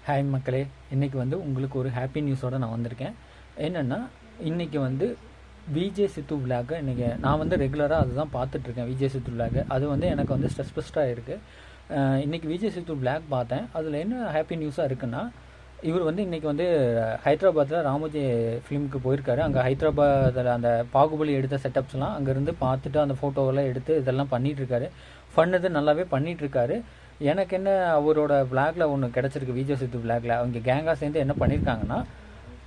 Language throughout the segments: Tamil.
ஹாய் மக்களே, இன்றைக்கி வந்து உங்களுக்கு ஒரு ஹாப்பி நியூஸோடு நான் வந்திருக்கேன். என்னென்னா, இன்றைக்கி வந்து விஜய் சித்து விளாக் இன்றைக்கி நான் வந்து ரெகுலராக அதுதான் பார்த்துட்ருக்கேன். விஜய் சித்து விளாக் அது வந்து எனக்கு வந்து ஸ்ட்ரெஸ் பஸ்ட்டாக இருக்குது. இன்றைக்கி விஜய் சித்து விளாக் பார்த்தேன். அதில் என்ன ஹாப்பி நியூஸாக இருக்குன்னா, இவர் வந்து இன்றைக்கி வந்து ஹைதராபாத்தில் ராமோஜி ஃபிலிமுக்கு போயிருக்காரு. அங்கே ஹைதராபாத்தில் அந்த பாகுபலி எடுத்த செட்டப்ஸ்லாம் அங்கேருந்து பார்த்துட்டு அந்த ஃபோட்டோவெல்லாம் எடுத்து இதெல்லாம் பண்ணிகிட்ருக்காரு. இது நல்லாவே பண்ணிகிட்ருக்காரு. எனக்கு என்ன அவரோட விளாக்ல ஒன்று கிடச்சிருக்கு. விஜய் சித்து விளாக்ல அவங்க கேங்காக சேர்ந்து என்ன பண்ணியிருக்காங்கன்னா,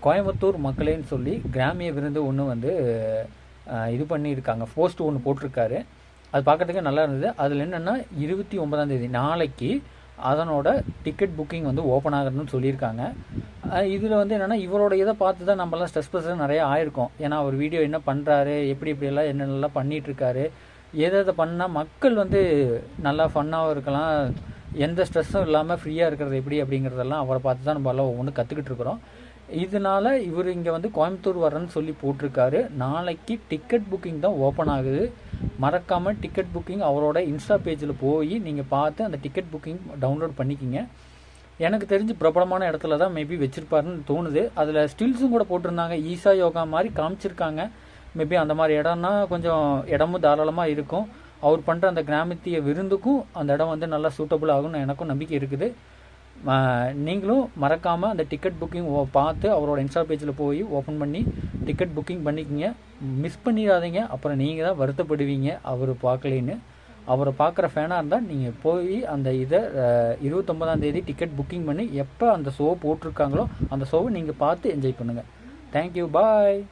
கோயம்புத்தூர் மக்களேன்னு சொல்லி கிராமிய விருந்து ஒன்று வந்து இது பண்ணியிருக்காங்க. போஸ்ட் ஒன்று போட்டிருக்காரு. அது பார்க்குறதுக்கு நல்லா இருந்தது. அதில் என்னென்னா 29ஆம் தேதி நாளைக்கு அதனோட டிக்கெட் புக்கிங் வந்து ஓப்பன் ஆகுதுன்னு சொல்லியிருக்காங்க. இதில் வந்து என்னென்னா, இவரோட இதை பார்த்து தான் நம்மலாம் ஸ்ட்ரெஸ் பஸ்ஸு நிறையா ஆயிருக்கும். ஏன்னா அவர் வீடியோ என்ன பண்ணுறாரு, எப்படியெல்லாம் என்னென்னலாம் பண்ணிகிட்ருக்காரு, எதை பண்ணால் மக்கள் வந்து நல்லா ஃபன்னாகவும் இருக்கலாம், எந்த ஸ்ட்ரெஸ்ஸும் இல்லாமல் ஃப்ரீயாக இருக்கிறது எப்படி அப்படிங்கிறதெல்லாம் அவரை பார்த்து தான் நம்ம எல்லாம் ஒவ்வொன்று கற்றுக்கிட்டு இருக்கிறோம். இதனால் இவர் இங்கே வந்து கோயம்புத்தூர் வரேன்னு சொல்லி போட்டிருக்காரு. நாளைக்கு டிக்கெட் புக்கிங் தான் ஓப்பன் ஆகுது. மறக்காமல் டிக்கெட் புக்கிங் அவரோட இன்ஸ்டா பேஜில் போய் நீங்கள் பார்த்து அந்த டிக்கெட் புக்கிங் டவுன்லோட் பண்ணிக்கிங்க. எனக்கு தெரிஞ்சு பிரபலமான இடத்துல தான் மேபி வச்சுருப்பாருன்னு தோணுது. அதில் ஸ்டில்ஸும் கூட போட்டிருந்தாங்க. ஈசா யோகா மாதிரி காமிச்சிருக்காங்க. மேபி அந்த மாதிரி இடம்னா கொஞ்சம் இடமும் தாராளமாக இருக்கும். அவர் பண்ணுற அந்த கிராமத்திய விருந்துக்கும் அந்த இடம் வந்து நல்லா சூட்டபுள் ஆகும்னு எனக்கும் நம்பிக்கை இருக்குது. நீங்களும் மறக்காமல் அந்த டிக்கெட் புக்கிங் பார்த்து அவரோட இன்ஸ்டா பேஜில் போய் ஓப்பன் பண்ணி டிக்கெட் புக்கிங் பண்ணிக்கிங்க. மிஸ் பண்ணிடாதீங்க. அப்புறம் நீங்கள் தான் வருத்தப்படுவீங்க அவர் பார்க்கலேன்னு. அவரை பார்க்குற ஃபேனாக இருந்தால் நீங்கள் போய் அந்த இதை 29ஆம் தேதி டிக்கெட் புக்கிங் பண்ணி எப்போ அந்த ஷோ போட்டிருக்காங்களோ அந்த ஷோவை நீங்கள் பார்த்து என்ஜாய் பண்ணுங்கள். தேங்க்யூ, பாய்.